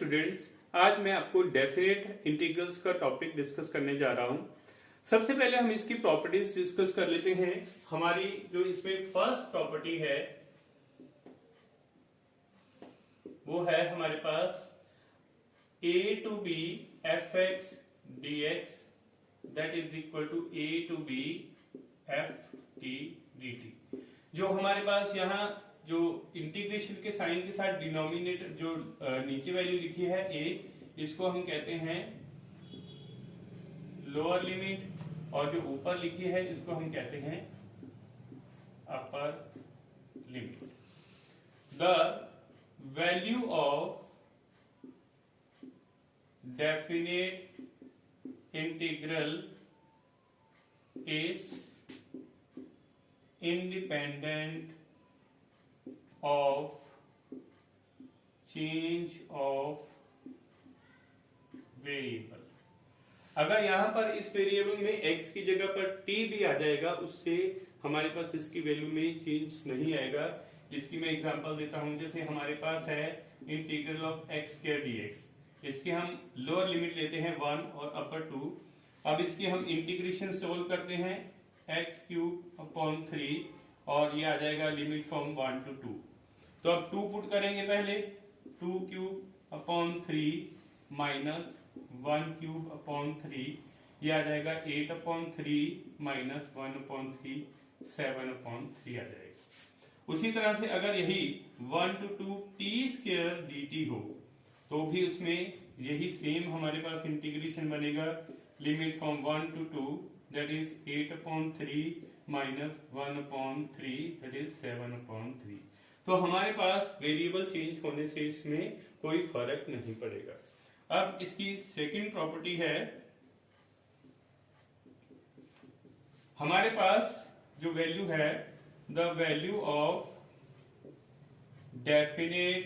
Students, आज मैं आपको डेफिनेट इंटीग्रल्स का टॉपिक डिस्कस करने जा रहा हूं। सबसे पहले हम इसकी प्रॉपर्टीज डिस्कस कर लेते हैं। हमारी जो इसमें फर्स्ट प्रॉपर्टी है वो है हमारे पास a to B F X D X that is equal to a to B F T D T. जो हमारे पास यहाँ जो इंटीग्रेशन के साइन के साथ डिनोमिनेटर जो नीचे वैल्यू लिखी है a, इसको हम कहते हैं लोअर लिमिट, और जो ऊपर लिखी है इसको हम कहते हैं upper limit. The value of definite integral is independent of change of variable. अगर यहां पर इस वेरिएबल में x की जगह पर t भी आ जाएगा, उससे हमारे पास इसकी वैल्यू में चेंज नहीं आएगा। इसकी मैं एग्जांपल देता हूं। जैसे हमारे पास है integral of x square dx, इसकी हम लोअर लिमिट लेते हैं 1 और अपर 2। अब इसकी हम इंटीग्रेशन सोल्व करते हैं एक्स क्यूब अपॉन 3, और ये आ जाएगा लिमिट फ्रॉम 1 to 2। तो अब 2 पुट करेंगे पहले, 2 cube upon 3 minus 1 cube upon 3, ये आ जाएगा 8 अपॉन 3 माइनस 1 अपॉन 3, 7 अपॉन 3 आ जाएगा। उसी तरह से अगर यही 1 to 2 T square D T हो तो भी उसमें यही सेम हमारे पास इंटीग्रेशन बनेगा, limit from 1 to 2 that is 8 upon 3 minus 1 upon 3 that is 7 upon 3। तो हमारे पास वेरिएबल चेंज होने से इसमें कोई फर्क नहीं पड़ेगा। अब इसकी सेकंड प्रॉपर्टी है, हमारे पास जो वैल्यू है the value of definite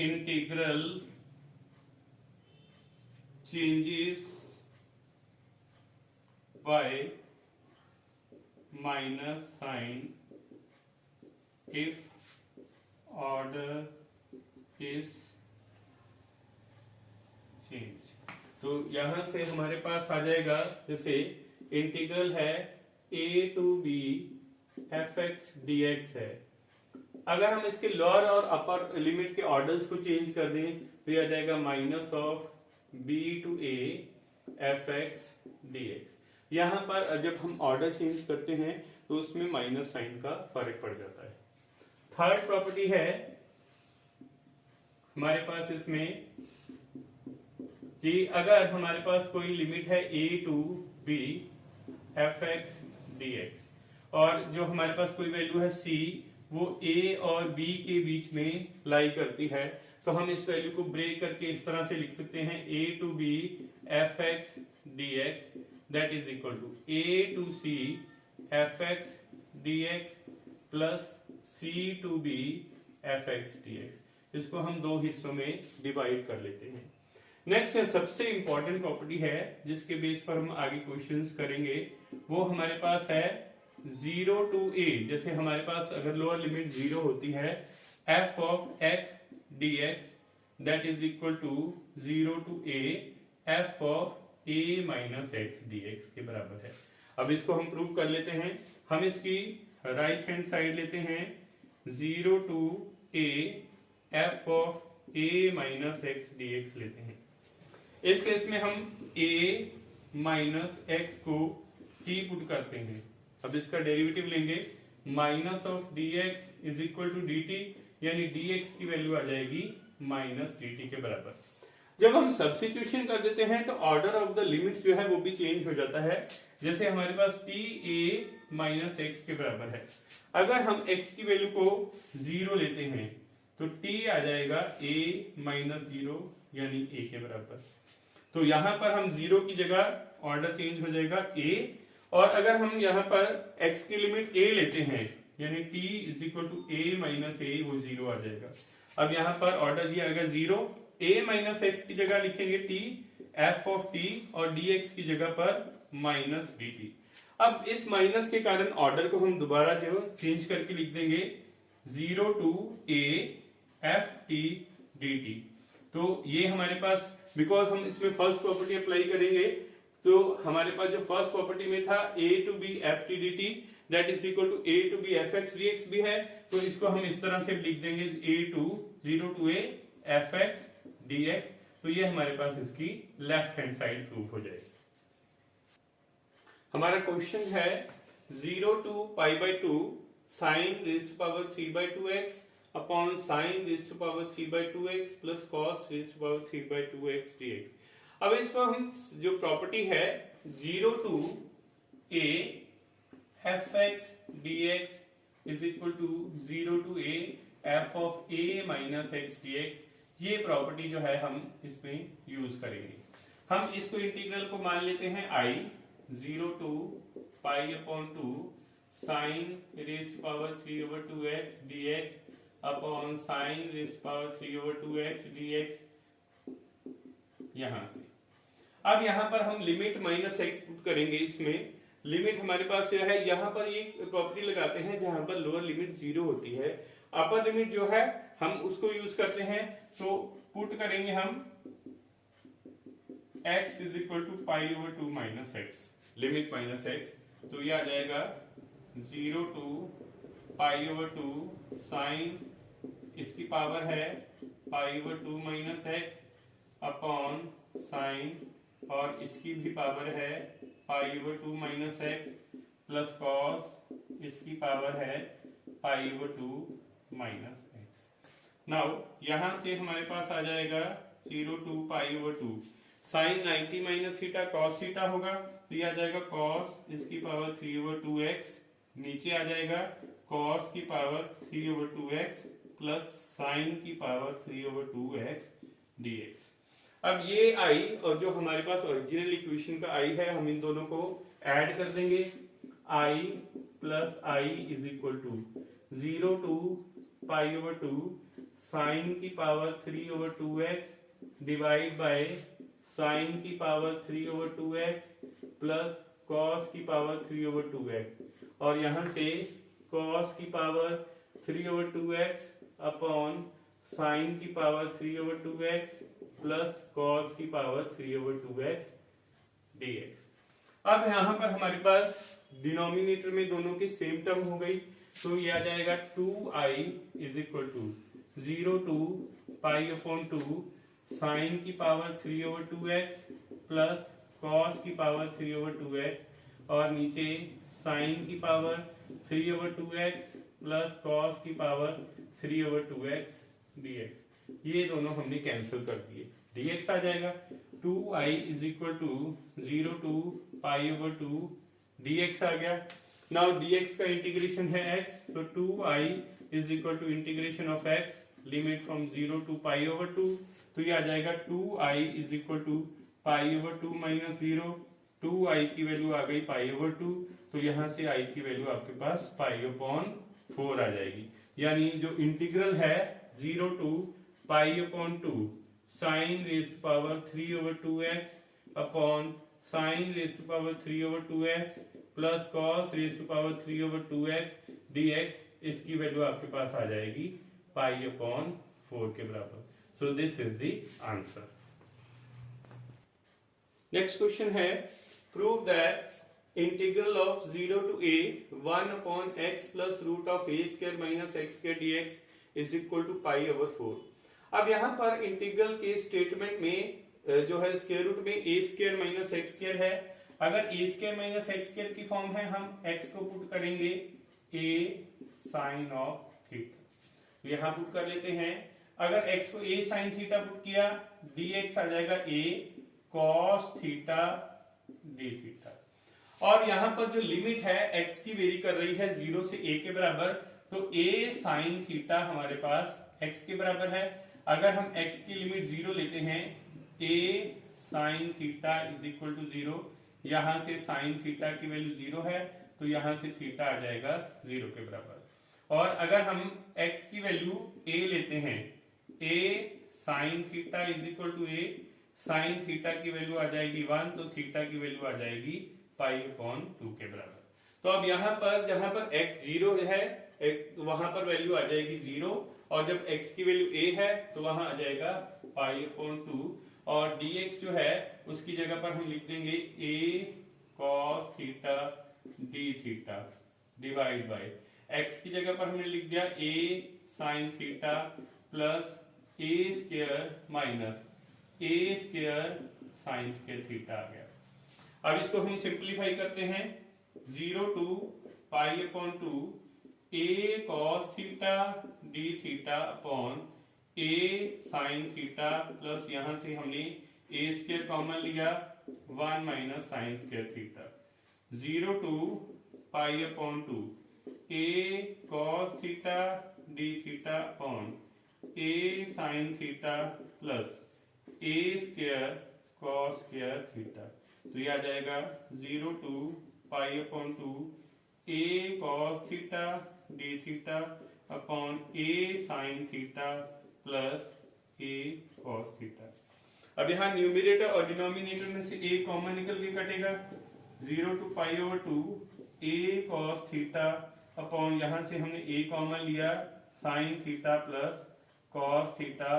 integral changes by minus sign if order is change। तो यहां से हमारे पास आ जाएगा, जैसे इंटीग्रल है a to b F X D X है। अगर हम इसके लोअर और अपर लिमिट के ऑर्डर्स को चेंज कर दें तो यह आ जाएगा minus of b to a F X D X. यहां पर जब हम ऑर्डर चेंज करते हैं तो उसमें माइनस साइन का फर्क पड़ जाता है। थर्ड प्रॉपर्टी है हमारे पास इसमें कि अगर हमारे पास कोई लिमिट है a to b F X D X, और जो हमारे पास कोई वैल्यू है c वो a और b के बीच में लाई करती है, तो हम इस वैल्यू को ब्रेक करके इस तरह से लिख सकते हैं a to b F X D X that is equal to a to c fx dx plus c to b fx dx। इसको हम दो हिस्सों में डिवाइड कर लेते हैं। नेक्स्ट सबसे इंपॉर्टेंट प्रॉपर्टी है जिसके बेस पर हम आगे क्वेश्चंस करेंगे, वो हमारे पास है 0 to a। जैसे हमारे पास अगर लोअर लिमिट 0 होती है, f of x dx that is equal to 0 to a f of a minus X D x के बराबर है। अब इसको हम प्रूव कर लेते हैं। हम इसकी राइट हैंड साइड लेते हैं, 0 to a f of a minus X D X लेते हैं। इस केस में हम a माइनस एक्स को t पुट करते हैं। अब इसका डेरिवेटिव लेंगे, minus of D X is equal to D T, यानी dx की वैल्यू आ जाएगी माइनस डी टी के बराबर। जब हम सब्स्टिट्यूशन कर देते हैं तो ऑर्डर ऑफ द लिमिट्स जो है वो भी चेंज हो जाता है। जैसे हमारे पास t a माइनस एक्स के बराबर है, अगर हम x की वैल्यू को 0 लेते हैं तो t आ जाएगा a माइनस 0 यानी a के बराबर। तो यहां पर हम 0 की जगह ऑर्डर चेंज हो जाएगा a, और अगर हम यहां पर x की लिमिट a लेते हैं यानी t is equal to a minus a, वो 0 आ जाएगा। अब यहां पर ऑर्डर दिया अगर 0, a माइनस एक्स की जगह लिखेंगे t f ऑफ t, और dx की जगह पर माइनस dt। अब इस माइनस के कारण ऑर्डर को हम दोबारा जो चेंज करके लिख देंगे 0 to a f t dt। तो ये हमारे पास, बिकॉज हम इसमें फर्स्ट प्रॉपर्टी अप्लाई करेंगे, तो हमारे पास जो फर्स्ट प्रॉपर्टी में था a to B F T D T that is equal to a to B F X D X भी है, तो इसको हम इस तरह से लिख देंगे a to 0 to a F X D X. तो ये हमारे पास इसकी लेफ्ट हैंड साइड प्रूफ हो जाएगी। हमारा क्वेश्चन है 0 to pi by 2 sine raise to power 3 by 2x upon sine raise to power 3 by 2x plus cos raise to power 3 by 2x dx। अब इस पर हम जो प्रॉपर्टी है 0 to a F X D X is equal to 0 to a F of a minus X D X, ये property जो है हम इसमें यूज करेंगे। हम इसको इंटीग्रल को मान लेते हैं I 0 to pi upon 2 sine raise to power 3 over 2x dx upon sine raise to power 3 over 2x dx। यहां से अब यहां पर हम लिमिट माइनस एक्स पुट करेंगे। इसमें लिमिट हमारे पास जो है, यहां पर ये प्रॉपर्टी लगाते हैं जहां पर लोअर लिमिट 0 होती है, अपर लिमिट जो है हम उसको यूज करते हैं। तो पुट करेंगे हम x is equal to pi over 2 minus X, limit minus X, तो ये आ जाएगा 0 टू पाई ओवर 2 साइन, इसकी पावर है pi over 2 minus X upon sine, और इसकी भी पावर है pi over 2 minus X plus cos, इसकी पावर है pi over 2 minus X. Now यहां से हमारे पास आ जाएगा 0 to pi over 2 sine 90 minus theta cos theta होगा, तो ये आ जाएगा कॉस इसकी पावर 3 ओवर 2x, नीचे आ जाएगा कॉस की power 3 over 2x plus sign की पावर 3 ओवर 2x dx। अब ये i और जो हमारे पास ओरिजिनल इक्वेशन का i है, हम इन दोनों को ऐड कर देंगे। i plus i is equal to 0 to pi over 2 sine की power 3 over 2x divide by sine की power 3 over 2x plus cos की पावर 3 ओवर 2x, और यहां से कॉस की power 3 over 2x upon sine की power 3 over 2x plus cos की power 3 over 2x dx। अब यहां पर हमारे पास डिनोमिनेटर में दोनों की सेम टर्म हो गई, तो ये आ जाएगा 2i is equal to 0 to pi upon 2 sine की power 3 over 2x plus cos की पावर 3 ओवर 2x, और नीचे साइन की power 3 over 2x plus cos की पावर 3 ओवर 2x dx। ये दोनों हमने कैंसिल कर दिए, dx आ जाएगा 2i is equal to 0 to pi over 2 dx आ गया। नाउ dx का इंटीग्रेशन है x, तो 2i is equal to integration of x limit from 0 to pi over 2, तो ये आ जाएगा 2i is equal to pi over 2 minus 0, 2i की वैल्यू आ गई पाई ओवर 2, तो यहां से i की वैल्यू आपके पास पाई अपॉन 4 आ जाएगी। यानी जो इंटीग्रल है 0 to pi upon 2 sine raise to power 3 over 2x upon sine raise to power 3 over 2x plus cos raise to power 3 over 2x dx, इसकी वैल्यू आपके पास आ जाएगी पाई अपॉन 4 के बराबर। So this is the answer. Next question है prove that integral of 0 to a 1 upon x plus root of a square minus x square dx is equal to pi over 4। अब यहाँ पर integral के statement में जो है square root में a square minus x square है। अगर a square minus x square की फॉर्म है, हम x को पुट करेंगे a साइन ऑफ थीटा, यहाँ पुट कर लेते हैं। अगर x को a साइन थीटा पुट किया, dx आ जाएगा a cos theta D theta, और यहाँ पर जो लिमिट है x की वेरी कर रही है 0 से a के बराबर, तो a साइन थीटा हमारे पास x के बराबर है। अगर हम x की लिमिट 0 लेते हैं, a sine theta is equal to 0, यहां से साइन थीटा की वैल्यू 0 है, तो यहां से थीटा आ जाएगा 0 के बराबर। और अगर हम x की वैल्यू a लेते हैं, a sine theta is equal to a, sine theta की वैल्यू आ जाएगी 1, तो थीटा की वैल्यू आ जाएगी पाई अपॉन 2 के बराबर। तो अब यहाँ पर जहां पर x 0 है वहां पर वैल्यू आ जाएगी 0, और जब x की वैल्यू a है तो वहां आ जाएगा पाई अपॉन 2, और dx जो है उसकी जगह पर हम लिख देंगे a cos theta d theta divide by x की जगह पर हमने लिख दिया a sin theta plus a square minus a square sine square theta आ गया। अब इसको हम सिंप्लीफाई करते हैं, 0 to pi upon 2 a cos theta d theta upon a sin theta plus यहां से हमने a स्क्वायर कॉमन लिया 1 minus sine square theta, 0 to pi upon 2 a cos theta d theta upon a sin theta plus a square cos square theta. तो ये आ जाएगा 0 to pi upon 2 a cos theta d theta upon a sin theta plus a cos theta. अब यहाँ numerator और denominator में से a common निकल के कटेगा, 0 to pi over 2 a cos theta upon यहाँ से हमने a कॉमन लिया sin theta plus cos theta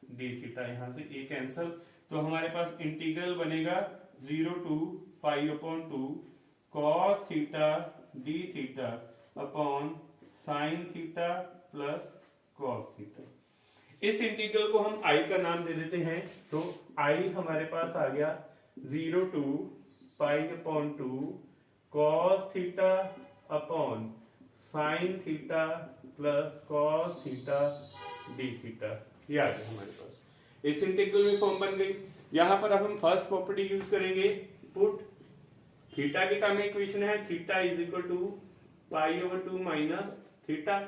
d theta, यहाँ से a कैंसल, तो हमारे पास इंटीग्रल बनेगा 0 to pi upon 2 cos theta d theta upon sin theta plus cos theta. इस इंटीग्रल को हम i का नाम दे देते हैं, तो i हमारे पास आ गया 0 to pi upon 2 cos theta upon sin theta plus cos theta d theta, ये आ गया हमारे पास। इस इंटीग्रल में फॉर्म बन गई। यहां पर अब हम फर्स्ट प्रॉपर्टी यूज करेंगे, पुट थीटा के टर्म में इक्वेशन है theta is equal to pi over 2 minus theta,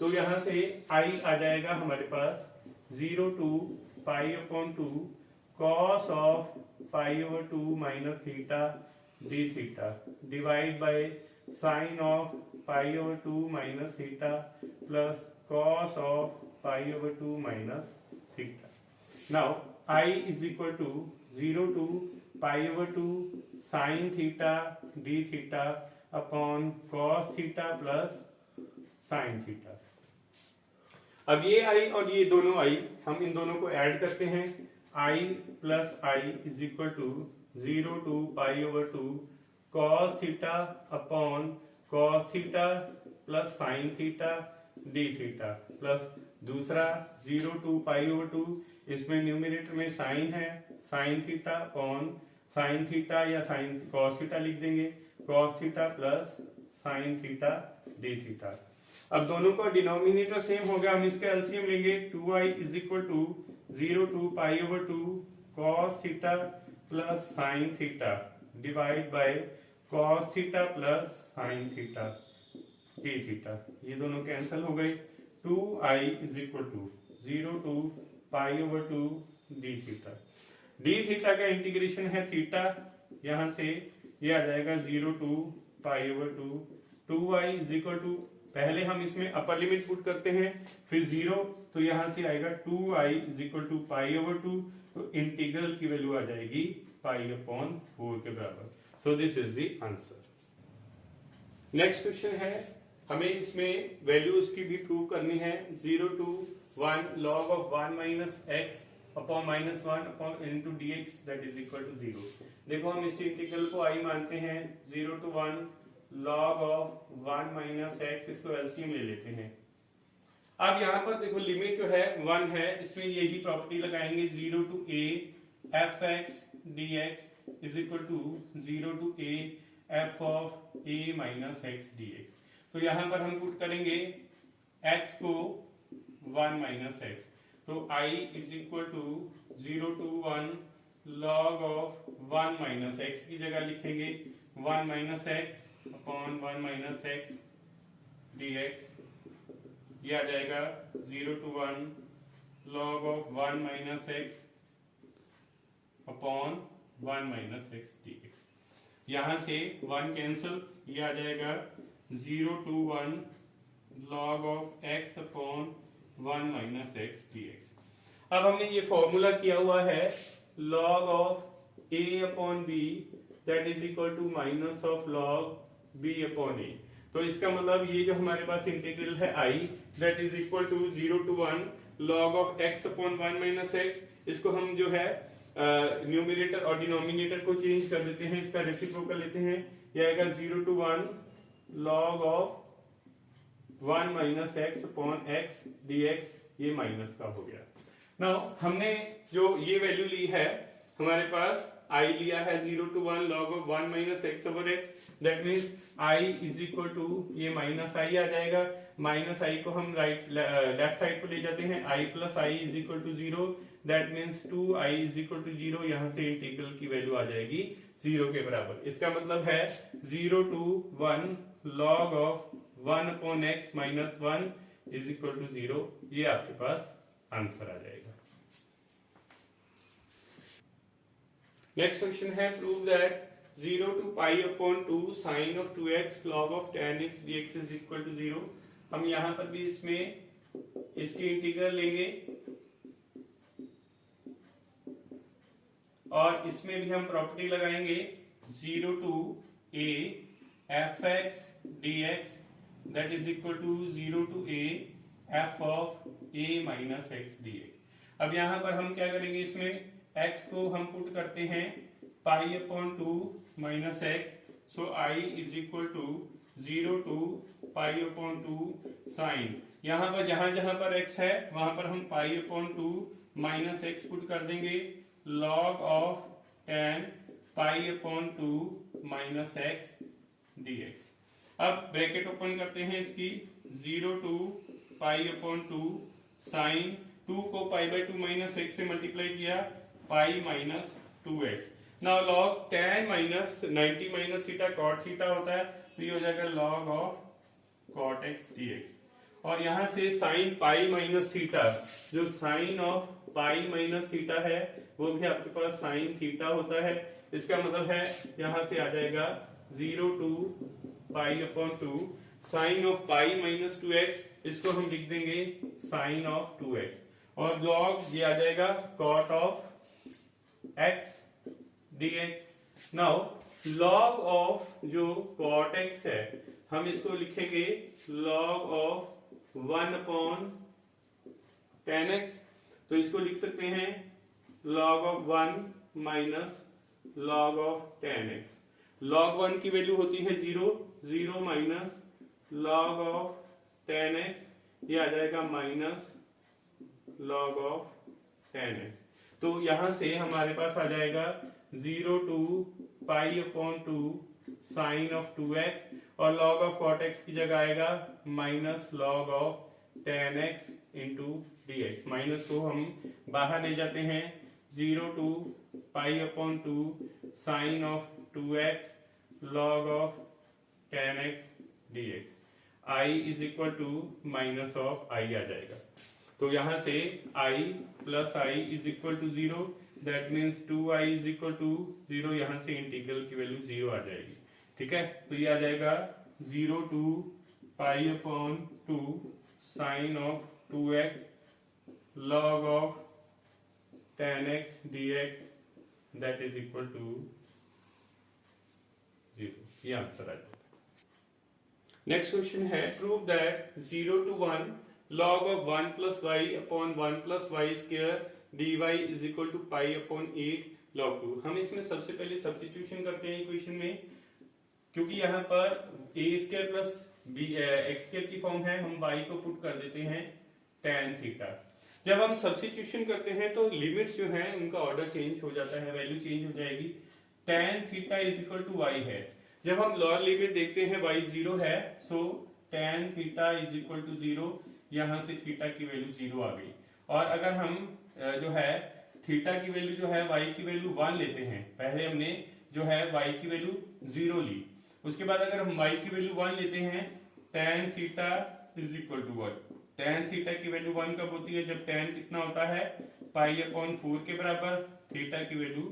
तो यहां से i आ जाएगा हमारे पास 0 to pi upon 2 cos of pi over 2 minus theta d theta divide by sine of pi over 2 minus theta plus cos of pi over 2 minus theta. Now i is equal to 0 to pi over 2 sin theta d theta upon cos theta plus sin theta। अब ये i और ये दोनों i, हम इन दोनों को add करते हैं, i plus i is equal to 0 to pi over 2 cos theta upon cos theta plus sin theta d theta plus दूसरा 0 टू पाई ओवर 2, इसमें न्यूमरेटर में साइन है, sine theta upon sine theta या sine cos theta लिख देंगे, cos theta plus sine theta D theta. अब दोनों का डिनोमिनेटर सेम हो गया, हम इसका एलसीएम लेंगे, 2i is equal to 0 to pi over 2 cos theta plus sine theta divide by cos theta plus sine theta D theta, ये दोनों कैंसिल हो गए। 2i is equal to 0 to pi over 2 D theta, D theta का integration है theta, यहां से ये आ जाएगा 0 to pi over 2, 2i is equal to, पहले हम इसमें अपर लिमिट पुट करते हैं फिर 0, तो यहां से आएगा 2i is equal to pi over 2, तो इंटीग्रल की वैल्यू आ जाएगी पाई अपॉन 4 के बराबर। So this is the answer. Next question है, हमें इसमें वैल्यूज की भी प्रूव करनी है, 0 to 1 log of 1 minus x अपॉन minus 1 upon into dx that is equal to 0। देखो हम इस इंटीग्रल को i मानते हैं, 0 to 1 log of 1 minus x, इसको एलसीएम ले लेते हैं। अब यहाँ पर देखो लिमिट जो है 1 है, इसमें यही प्रॉपर्टी लगाएंगे, 0 to a fx dx is equal to 0 to a f of a minus x dx। तो यहां पर हम पुट करेंगे x को 1 माइनस एक्स, तो i is equal to 0 to 1 log of 1 minus X की जगह लिखेंगे 1 minus X upon 1 minus X dx, ये आ जाएगा 0 to 1 log of 1 minus X upon 1 minus X dx। यहां से 1 कैंसिल, ये आ जाएगा 0 to 1 log of x upon 1 minus X dx। अब हमने ये फॉर्मूला किया हुआ है log of a upon b that is equal to minus of log b upon A. तो इसका मतलब ये जो हमारे पास इंटीग्रल है I that is equal to 0 to 1 log of x upon 1 minus x, इसको हम जो है न्यूमिनेटर और डिनोमिनेटर को चेंज कर देते हैं, इसका रेसिप्रोकल लेते हैं, ये आएगा 0 to 1 log of 1 minus X upon x dx, ये माइनस का हो गया। नाउ हमने जो ये वैल्यू ली है, हमारे पास I लिया है 0 to 1 log of 1 minus X over X, that means I is equal to ये माइनस I आ जाएगा, माइनस I को हम लेफ्ट साइड पर ले जाते हैं, I plus I is equal to 0, that means 2I is equal to 0, यहाँ से इंटीग्रल की वैल्यू आ जाएगी 0 के बराबर। इसका मतलब है 0 to 1 log of 1 upon X minus 1 is equal to 0, ये आपके पास आंसर आ जाएगा। नेक्स्ट क्वेश्चन है prove that 0 to pi upon 2 sine of 2x log of tan x dx is equal to 0। हम यहाँ पर भी इसमें इसकी इंटीग्रल लेंगे और इसमें भी हम प्रॉपर्टी लगाएंगे 0 to a fx dx that is equal to 0 to a f of a minus X dx। अब यहाँ पर हम क्या करेंगे, इसमें x को हम पुट करते हैं pi upon 2 minus X, so I is equal to 0 to pi upon 2 sine, यहाँ पर जहां जहां पर x है वहां पर हम पाई अपॉन 2 माइनस एक्स पुट कर देंगे, log of tan pi upon 2 minus X dx। अब ब्रैकेट ओपन करते हैं इसकी, 0 to पाई अपॉन 2 साइन 2 को पाई बाई 2 माइनस एक्स से मल्टीप्लाई किया, pi minus 2x। Now log tan minus 90 minus theta cot theta होता है, तो ये हो जाएगा log of cot x dx। और यहां से साइन पाई माइनस थीटा, जो sine of pi minus theta है वो भी आपके पास साइन थीटा होता है, इसका मतलब है यहां से आ जाएगा 0 to pi upon 2 sine of pi minus 2x, इसको हम लिख देंगे साइन ऑफ 2x, और log ये आ जाएगा cot of x dx। Now log of जो cot x है हम इसको लिखेंगे log of 1 upon tan x, तो इसको लिख सकते हैं log of 1 minus log of tan x। log 1 की वैल्यू होती है 0, 0 minus log of tan x, ये आ जाएगा minus log of tan x। तो यहां से हमारे पास आ जाएगा 0 to pi upon 2 sine of 2x, और log ऑफ cot x की जगह आएगा minus log of tan x into dx। Minus को हम बाहर ले जाते हैं, 0 to pi upon 2 sine of 2x log of tan x dx, I is equal to minus of I आ जाएगा। तो यहां से I plus I is equal to 0, that means 2I is equal to 0, यहां से इंटीग्रल की value 0 आ जाएगी। ठीक है, तो ये आ जाएगा 0 to pi upon 2 sine of 2x log of tan x dx that is equal to 0, ये आंसर आ जाएगा। नेक्स्ट क्वेश्चन है prove that 0 to 1 log of 1 plus y upon 1 plus y square dy is equal to pi upon 8 log 2। हम इसमें सबसे पहले substitution करते हैं इक्वेशन में, क्योंकि यहाँ पर a square plus x square की फॉर्म है, हम y को पुट कर देते हैं tan थीटा। जब हम सब्स्टिट्यूशन करते हैं तो लिमिट्स जो हैं उनका ऑर्डर चेंज हो जाता है, वैल्यू चेंज हो जाएगी। tan theta is equal to y है, जब हम लोअर लिमिट देखते हैं y 0 है, so tan theta is equal to 0, यहां से थीटा की वैल्यू 0 आ गई। और अगर हम जो है थीटा की वैल्यू जो है y की वैल्यू 1 लेते हैं, पहले हमने जो है y की वैल्यू 0 ली, उसके बाद अगर हम y की वैल्यू 1 लेते हैं, tan theta is equal to 1। tan theta की वैल्यू 1 कब होती है, जब tan कितना होता है पाई अपॉन 4 के बराबर, थीटा की वैल्यू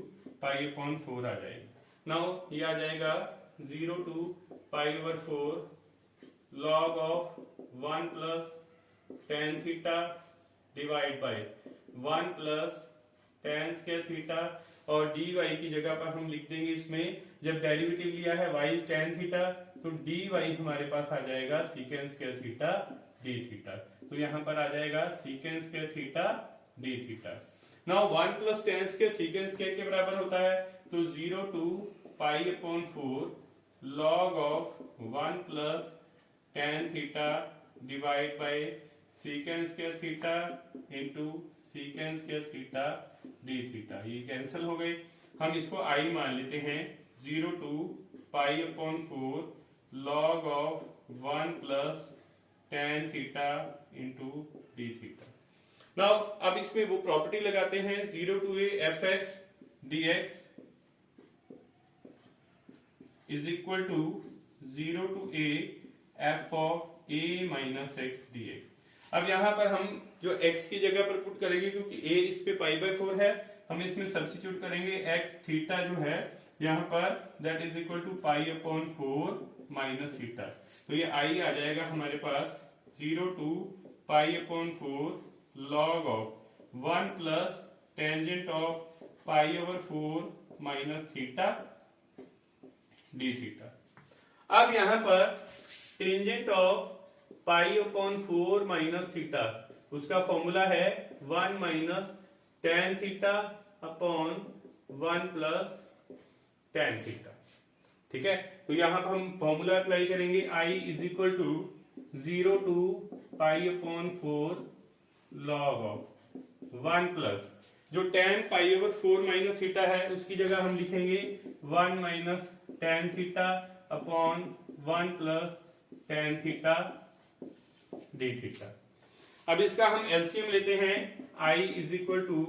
पाई अपॉन 4 आ जाएगी। नाउ ये आ जाएगा 0 to pi over 4 log of 1 plus tan theta divide bye 1 plus tan square theta, और dy की जगह पर हम लिख देंगे इसमें, जब डेरिवेटिव लिया है y tan थीटा, तो dy हमारे पास आ जाएगा second square theta d theta. तो यहाँ पर आ जाएगा second square theta d theta. Now 1 plus tan square second square के बराबर होता है, तो 0 to pi upon 4 log of 1 plus tan theta divide by second square theta into second square theta d theta. ये कैंसिल हो गए, हम इसको i मान लेते हैं। 0 to pi upon 4 log of 1 plus tan theta into d theta. Now अब इसमें वो प्रॉपर्टी लगाते हैं, 0 to a fx dx is equal to 0 to a f of a minus x dx। अब यहां पर हम जो x की जगह पर पुट करेंगे, क्योंकि a इस पे पाई बाय 4 है, हम इसमें सब्स्टिट्यूट करेंगे x थीटा जो है यहाँ पर that is equal to pi upon 4 minus theta. तो ये i आ जाएगा हमारे पास 0 to pi upon 4 log of 1 plus tangent of pi over 4 minus theta d theta. अब यहाँ पर tangent of pi upon 4 minus theta, उसका फॉर्मूला है 1 minus tan theta upon 1 plus tan theta. ठीक है, तो यहां पर हम फॉर्मूला अप्लाई करेंगे, i is equal to 0 to pi upon 4 log of 1 plus जो tan pi over 4 minus theta है उसकी जगह हम लिखेंगे 1 minus tan theta upon 1 plus tan theta d theta. अब इसका हम एलसीएम लेते हैं, i is equal to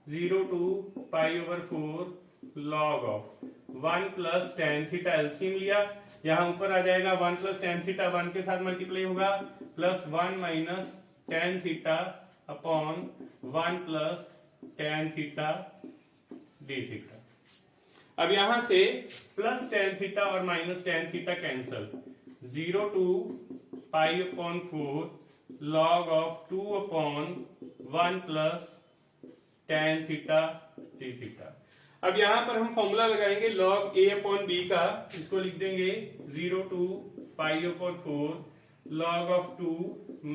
0 to pi over 4 log of 1 plus tan theta, LCM लिया, यहाँ ऊपर आ जाएगा 1 प्लस टेन थीटा 1 के साथ मल्टीप्लाई होगा, plus 1 minus tan theta upon 1 plus tan theta d theta. अब यहां से प्लस टेन थीटा और minus tan theta cancel, 0 to pi upon 4 log of 2 upon 1 plus tan theta d theta. अब यहां पर हम फॉर्मूला लगाएंगे लॉग a अपॉन b का, इसको लिख देंगे 0 to pi upon 4 log of 2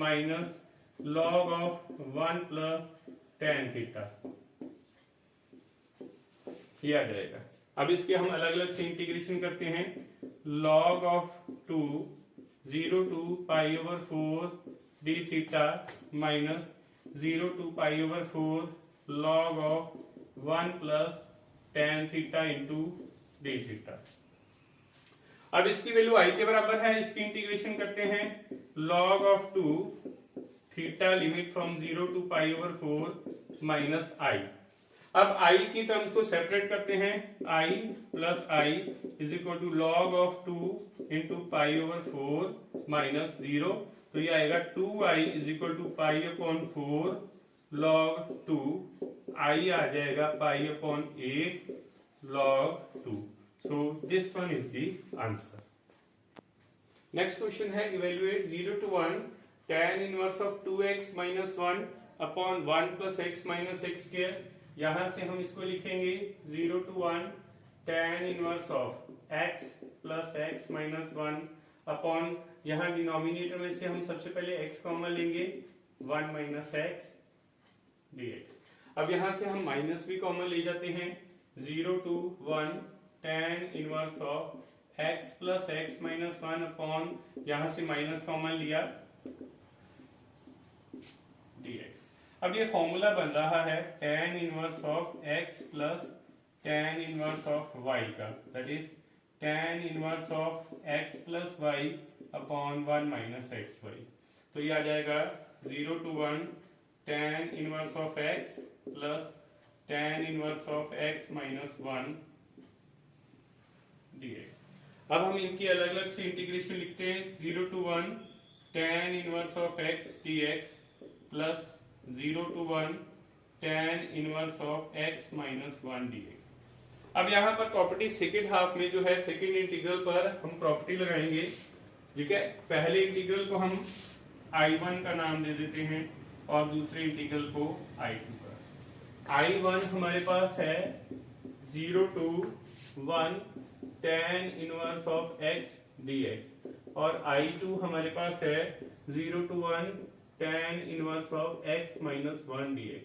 minus log of 1 plus tan theta, ये आ जाएगा। अब इसके हम अलग अलग से इंटीग्रेशन करते हैं, log of 2 0 to pi over 4 d theta minus 0 to pi over 4 log of 1 plus tan theta into d theta. अब इसकी वैल्यू i के बराबर है, इसकी इंटीग्रेशन करते हैं, log of 2 theta limit from 0 to pi over 4 minus i। अब i की टर्म्स को सेपरेट करते हैं, i plus i is equal to log of 2 into pi over 4 minus 0, तो ये आएगा 2i is equal to pi upon 4 log 2, i आ जाएगा pi upon 8 log 2। So this one is the answer. Next question है, evaluate 0 to 1 tan inverse of 2x minus 1 upon 1 plus x minus x square. यहां से हम इसको लिखेंगे 0 to 1 tan inverse of x plus x minus 1 upon, यहां denominator में से हम सबसे पहले x कॉमन लेंगे, 1 माइनस x dx। अब यहां से हम माइनस भी कॉमन ले जाते हैं, 0 to 1 tan inverse of x plus x minus 1 upon, यहां से माइनस कॉमन लिया dx। अब ये फॉर्मूला बन रहा है tan inverse of x plus tan inverse of y का, that is tan inverse of x plus y upon 1 minus xy। तो ये आ जाएगा 0 to 1 tan inverse of x plus tan inverse of x minus 1 dx। अब हम इनकी अलग अलग से इंटीग्रेशन लिखते हैं, 0 to 1 tan inverse of x dx plus 0 to 1 tan inverse of x minus 1 dx। अब यहाँ पर प्रॉपर्टी सेकेंड हाफ में जो है सेकेंड इंटीग्रल पर हम प्रॉपर्टी लगाएंगे, ठीक है। पहले इंटीग्रल को हम I1 का नाम दे देते हैं और दूसरे इंटीग्रल को I2 का। I1 हमारे पास है 0 to 1 tan inverse of x dx और I2 हमारे पास है 0 to 1 tan inverse of x minus 1 dx।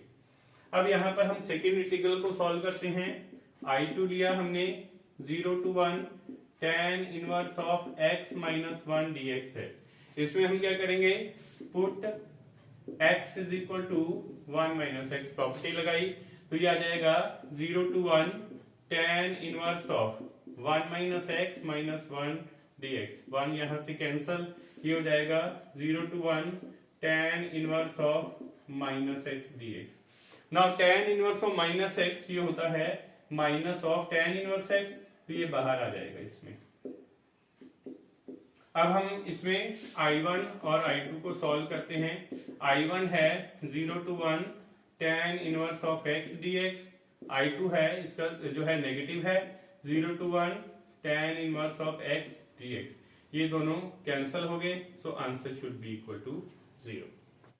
अब यहाँ पर हम सेकेंड इंटीग्रल को सॉल्व करते हैं। I2 लिया हमने 0 to 1 tan inverse of x minus 1 dx है। इसमें हम क्या करेंगे, put x is equal to 1 minus x, property लगाई तो ये आ जाएगा 0 to 1 tan inverse of 1 minus x minus 1 dx। 1 यहां से कैंसल, ये हो जाएगा 0 to 1 tan inverse of minus X dx। Now tan inverse of minus x ये होता है minus of tan inverse x, तो ये बाहर आ जाएगा इसमें। अब हम इसमें I1 और I2 को सॉल्व करते हैं। I1 है 0 to 1 tan inverse of x dx, I2 है इसका जो है नेगेटिव है 0 to 1 tan inverse of x dx। ये दोनों कैंसल हो गए, so answer should be equal to 0।